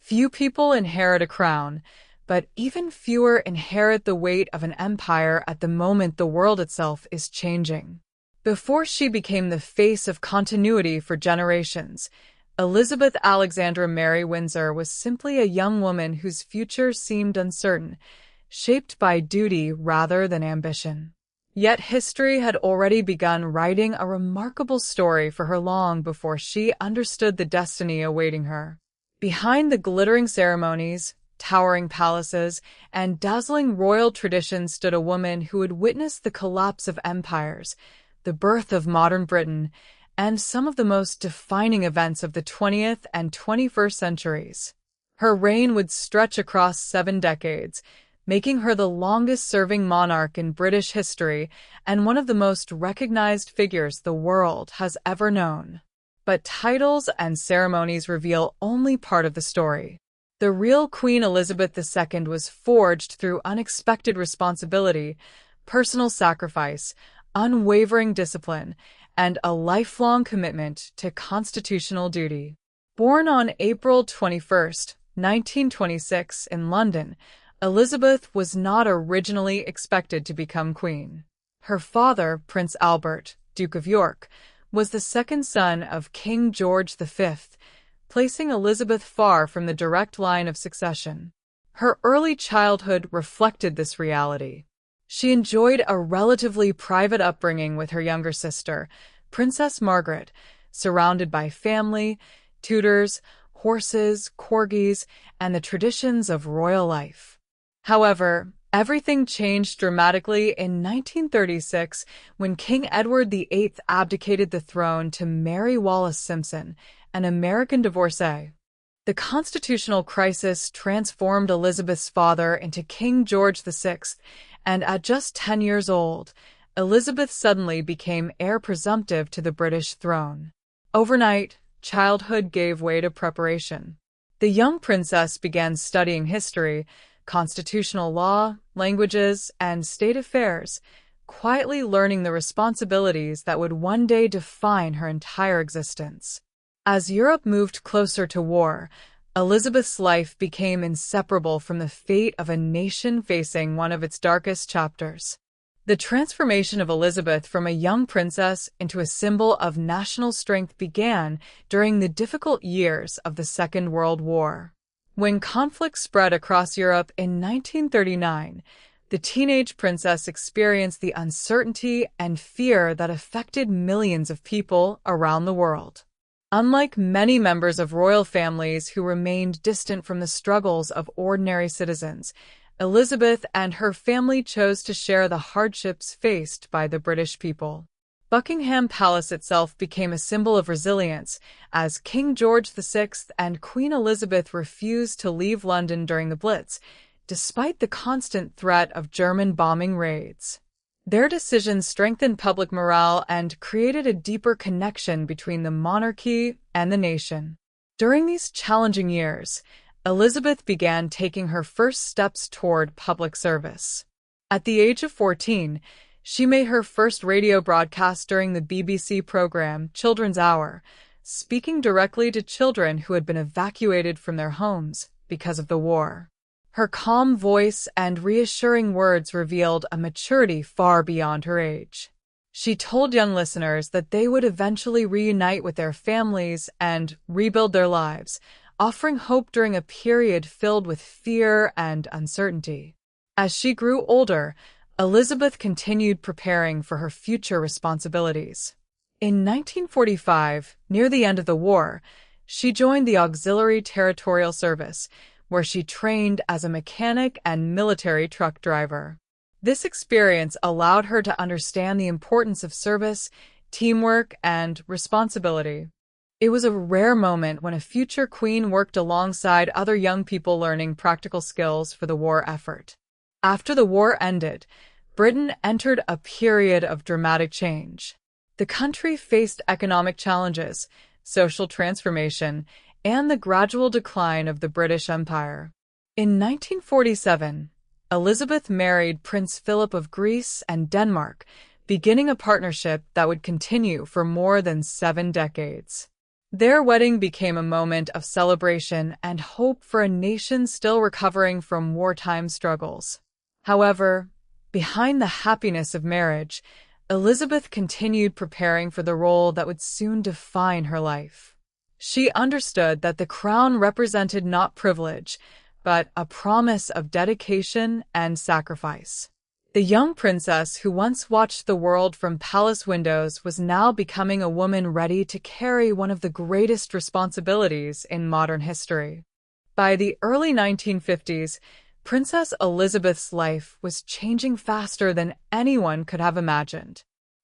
Few people inherit a crown, but even fewer inherit the weight of an empire at the moment the world itself is changing. Before she became the face of continuity for generations, Elizabeth Alexandra Mary Windsor was simply a young woman whose future seemed uncertain, shaped by duty rather than ambition. Yet history had already begun writing a remarkable story for her long before she understood the destiny awaiting her. Behind the glittering ceremonies, towering palaces, and dazzling royal traditions stood a woman who had witnessed the collapse of empires, the birth of modern Britain, and some of the most defining events of the 20th and 21st centuries. Her reign would stretch across 7 decades, making her the longest-serving monarch in British history and one of the most recognized figures the world has ever known. But titles and ceremonies reveal only part of the story. The real Queen Elizabeth II was forged through unexpected responsibility, personal sacrifice, unwavering discipline, and a lifelong commitment to constitutional duty. Born on April 21, 1926, in London, Elizabeth was not originally expected to become queen. Her father, Prince Albert, Duke of York, was the second son of King George V, placing Elizabeth far from the direct line of succession. Her early childhood reflected this reality. She enjoyed a relatively private upbringing with her younger sister, Princess Margaret, surrounded by family, tutors, horses, corgis, and the traditions of royal life. However, everything changed dramatically in 1936 when King Edward VIII abdicated the throne to Mary Wallis Simpson, an American divorcee. The constitutional crisis transformed Elizabeth's father into King George VI, and at just 10 years old, Elizabeth suddenly became heir presumptive to the British throne. Overnight, childhood gave way to preparation. The young princess began studying history, constitutional law, languages, and state affairs, quietly learning the responsibilities that would one day define her entire existence. As Europe moved closer to war, Elizabeth's life became inseparable from the fate of a nation facing one of its darkest chapters. The transformation of Elizabeth from a young princess into a symbol of national strength began during the difficult years of the Second World War. When conflict spread across Europe in 1939, the teenage princess experienced the uncertainty and fear that affected millions of people around the world. Unlike many members of royal families who remained distant from the struggles of ordinary citizens, Elizabeth and her family chose to share the hardships faced by the British people. Buckingham Palace itself became a symbol of resilience, as King George VI and Queen Elizabeth refused to leave London during the Blitz, despite the constant threat of German bombing raids. Their decision strengthened public morale and created a deeper connection between the monarchy and the nation. During these challenging years, Elizabeth began taking her first steps toward public service. At the age of 14, she made her first radio broadcast during the BBC program Children's Hour, speaking directly to children who had been evacuated from their homes because of the war. Her calm voice and reassuring words revealed a maturity far beyond her age. She told young listeners that they would eventually reunite with their families and rebuild their lives, offering hope during a period filled with fear and uncertainty. As she grew older, Elizabeth continued preparing for her future responsibilities. In 1945, near the end of the war, she joined the Auxiliary Territorial Service, where she trained as a mechanic and military truck driver. This experience allowed her to understand the importance of service, teamwork, and responsibility. It was a rare moment when a future queen worked alongside other young people learning practical skills for the war effort. After the war ended, Britain entered a period of dramatic change. The country faced economic challenges, social transformation, and the gradual decline of the British Empire. In 1947, Elizabeth married Prince Philip of Greece and Denmark, beginning a partnership that would continue for more than 7 decades. Their wedding became a moment of celebration and hope for a nation still recovering from wartime struggles. However, behind the happiness of marriage, Elizabeth continued preparing for the role that would soon define her life. She understood that the crown represented not privilege, but a promise of dedication and sacrifice. The young princess who once watched the world from palace windows was now becoming a woman ready to carry one of the greatest responsibilities in modern history. By the early 1950s, Princess Elizabeth's life was changing faster than anyone could have imagined.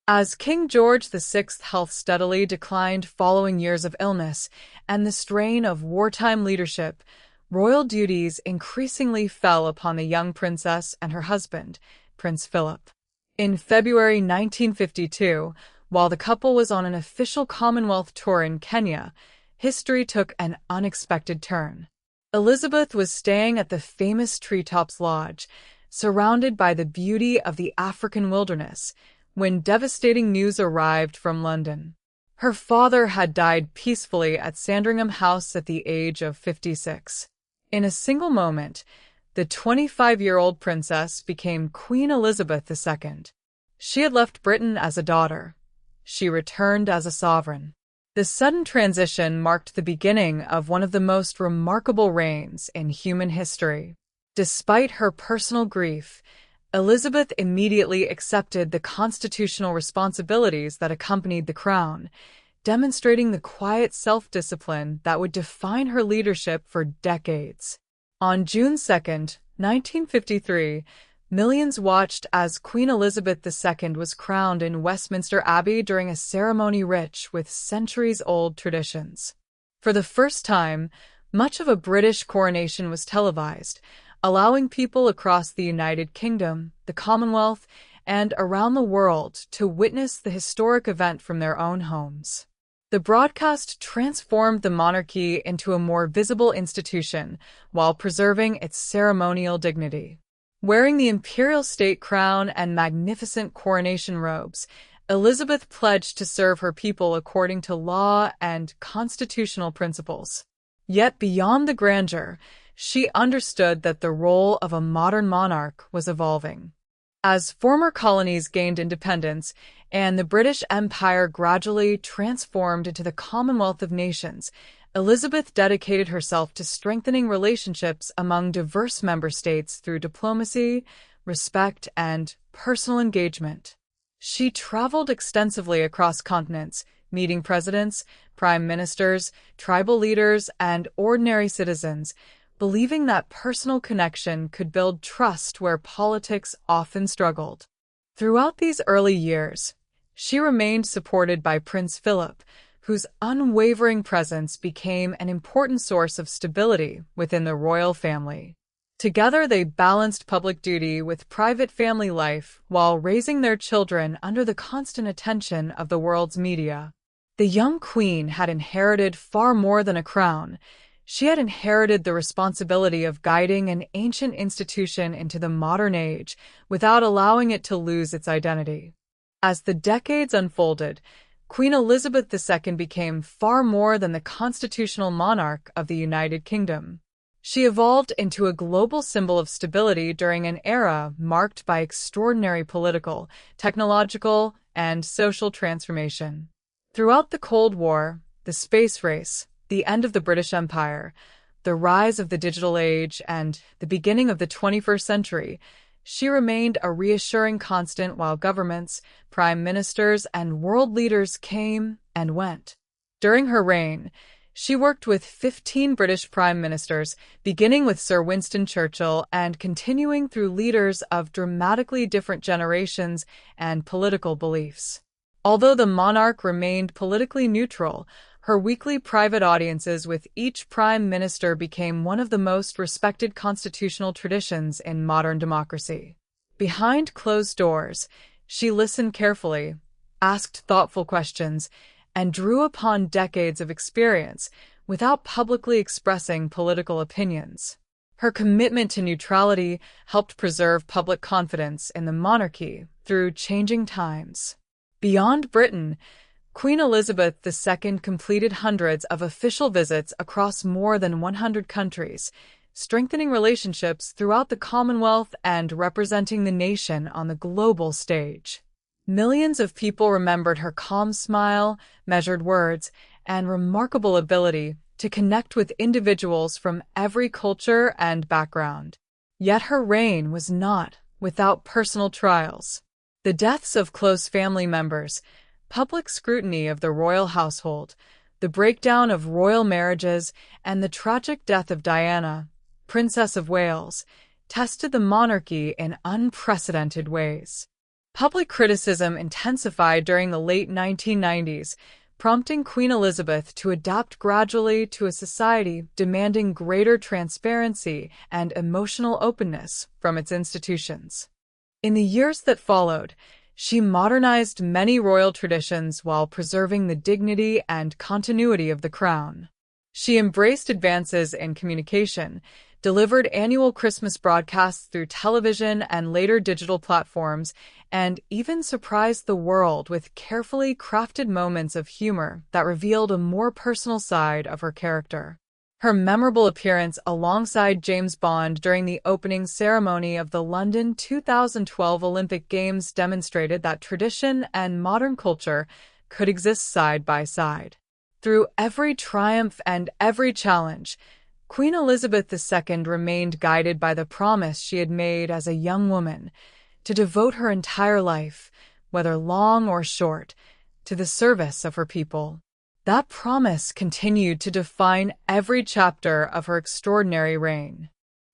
As King George VI's health steadily declined following years of illness and the strain of wartime leadership, royal duties increasingly fell upon the young princess and her husband, Prince Philip. In February 1952, while the couple was on an official Commonwealth tour in Kenya, history took an unexpected turn. Elizabeth was staying at the famous Treetops Lodge, surrounded by the beauty of the African wilderness, when devastating news arrived from London. Her father had died peacefully at Sandringham House at the age of 56. In a single moment, the 25-year-old princess became Queen Elizabeth II. She had left Britain as a daughter. She returned as a sovereign. The sudden transition marked the beginning of one of the most remarkable reigns in human history. Despite her personal grief, Elizabeth immediately accepted the constitutional responsibilities that accompanied the crown, demonstrating the quiet self-discipline that would define her leadership for decades. On June 2, 1953, millions watched as Queen Elizabeth II was crowned in Westminster Abbey during a ceremony rich with centuries-old traditions. For the first time, much of a British coronation was televised, allowing people across the United Kingdom, the Commonwealth, and around the world to witness the historic event from their own homes. The broadcast transformed the monarchy into a more visible institution while preserving its ceremonial dignity. Wearing the imperial state crown and magnificent coronation robes, Elizabeth pledged to serve her people according to law and constitutional principles. Yet beyond the grandeur, she understood that the role of a modern monarch was evolving. As former colonies gained independence and the British Empire gradually transformed into the Commonwealth of Nations, Elizabeth dedicated herself to strengthening relationships among diverse member states through diplomacy, respect, and personal engagement. She traveled extensively across continents, meeting presidents, prime ministers, tribal leaders, and ordinary citizens, believing that personal connection could build trust where politics often struggled. Throughout these early years, she remained supported by Prince Philip, whose unwavering presence became an important source of stability within the royal family. Together, they balanced public duty with private family life while raising their children under the constant attention of the world's media. The young queen had inherited far more than a crown. She had inherited the responsibility of guiding an ancient institution into the modern age without allowing it to lose its identity. As the decades unfolded, Queen Elizabeth II became far more than the constitutional monarch of the United Kingdom. She evolved into a global symbol of stability during an era marked by extraordinary political, technological, and social transformation. Throughout the Cold War, the space race, the end of the British Empire, the rise of the digital age, and the beginning of the 21st century, she remained a reassuring constant while governments, prime ministers, and world leaders came and went. During her reign, she worked with 15 British prime ministers, beginning with Sir Winston Churchill and continuing through leaders of dramatically different generations and political beliefs. Although the monarch remained politically neutral, her weekly private audiences with each prime minister became one of the most respected constitutional traditions in modern democracy. Behind closed doors, she listened carefully, asked thoughtful questions, and drew upon decades of experience without publicly expressing political opinions. Her commitment to neutrality helped preserve public confidence in the monarchy through changing times. Beyond Britain, Queen Elizabeth II completed hundreds of official visits across more than 100 countries, strengthening relationships throughout the Commonwealth and representing the nation on the global stage. Millions of people remembered her calm smile, measured words, and remarkable ability to connect with individuals from every culture and background. Yet her reign was not without personal trials. The deaths of close family members, public scrutiny of the royal household, the breakdown of royal marriages, and the tragic death of Diana, Princess of Wales, tested the monarchy in unprecedented ways. Public criticism intensified during the late 1990s, prompting Queen Elizabeth to adapt gradually to a society demanding greater transparency and emotional openness from its institutions. In the years that followed, she modernized many royal traditions while preserving the dignity and continuity of the crown. She embraced advances in communication, delivered annual Christmas broadcasts through television and later digital platforms, and even surprised the world with carefully crafted moments of humor that revealed a more personal side of her character. Her memorable appearance alongside James Bond during the opening ceremony of the London 2012 Olympic Games demonstrated that tradition and modern culture could exist side by side. Through every triumph and every challenge, Queen Elizabeth II remained guided by the promise she had made as a young woman to devote her entire life, whether long or short, to the service of her people. That promise continued to define every chapter of her extraordinary reign.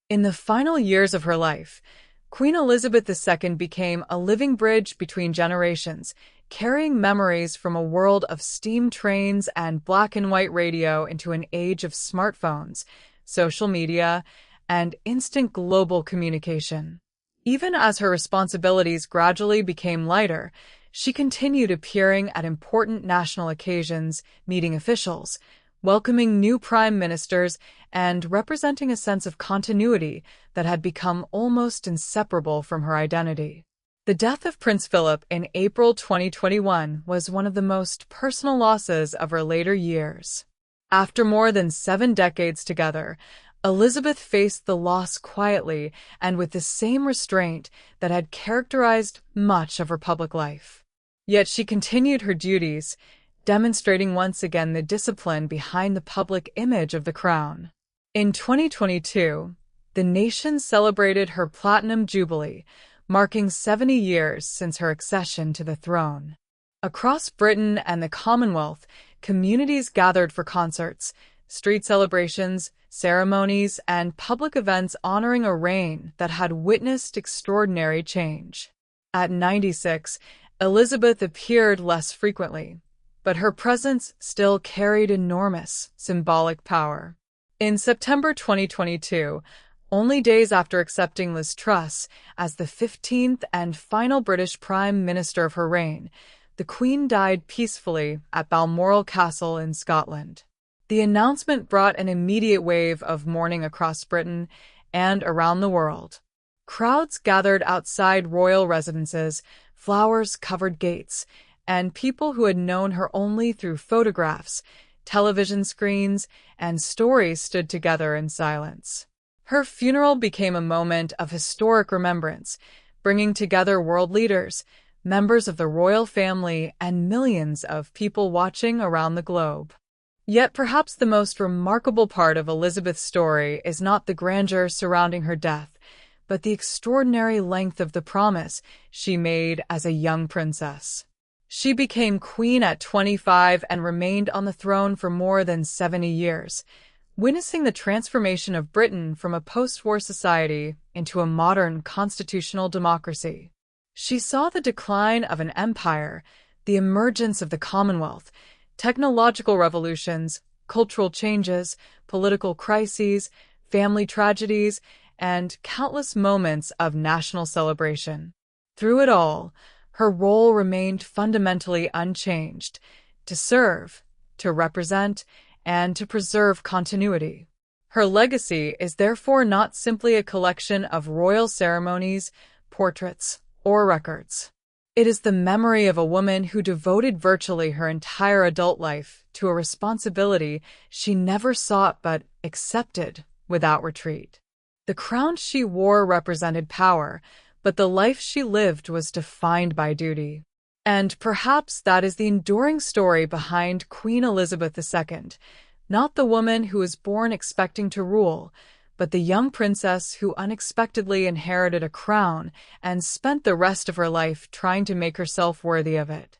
In the final years of her life, Queen Elizabeth II became a living bridge between generations, carrying memories from a world of steam trains and black and white radio into an age of smartphones, social media, and instant global communication. Even as her responsibilities gradually became lighter, she continued appearing at important national occasions, meeting officials, welcoming new prime ministers, and representing a sense of continuity that had become almost inseparable from her identity. The death of Prince Philip in April 2021 was one of the most personal losses of her later years. After more than 7 decades together, Elizabeth faced the loss quietly and with the same restraint that had characterized much of her public life. Yet she continued her duties, demonstrating once again the discipline behind the public image of the crown. In 2022, the nation celebrated her Platinum Jubilee, marking 70 years since her accession to the throne. Across Britain and the Commonwealth, communities gathered for concerts, street celebrations, ceremonies, and public events honoring a reign that had witnessed extraordinary change. At 96, Elizabeth appeared less frequently, but her presence still carried enormous symbolic power. In September 2022, only days after accepting Liz Truss as the 15th and final British Prime Minister of her reign, the Queen died peacefully at Balmoral Castle in Scotland. The announcement brought an immediate wave of mourning across Britain and around the world. Crowds gathered outside royal residences, flowers covered gates, and people who had known her only through photographs, television screens, and stories stood together in silence. Her funeral became a moment of historic remembrance, bringing together world leaders, members of the royal family, and millions of people watching around the globe. Yet perhaps the most remarkable part of Elizabeth's story is not the grandeur surrounding her death, but the extraordinary length of the promise she made as a young princess. She became queen at 25 and remained on the throne for more than 70 years, witnessing the transformation of Britain from a post-war society into a modern constitutional democracy. She saw the decline of an empire, the emergence of the Commonwealth, technological revolutions, cultural changes, political crises, family tragedies, and countless moments of national celebration. Through it all, her role remained fundamentally unchanged: to serve, to represent, and to preserve continuity. Her legacy is therefore not simply a collection of royal ceremonies, portraits, or records. It is the memory of a woman who devoted virtually her entire adult life to a responsibility she never sought but accepted without retreat. The crown she wore represented power, but the life she lived was defined by duty. And perhaps that is the enduring story behind Queen Elizabeth II, not the woman who was born expecting to rule, but the young princess who unexpectedly inherited a crown and spent the rest of her life trying to make herself worthy of it.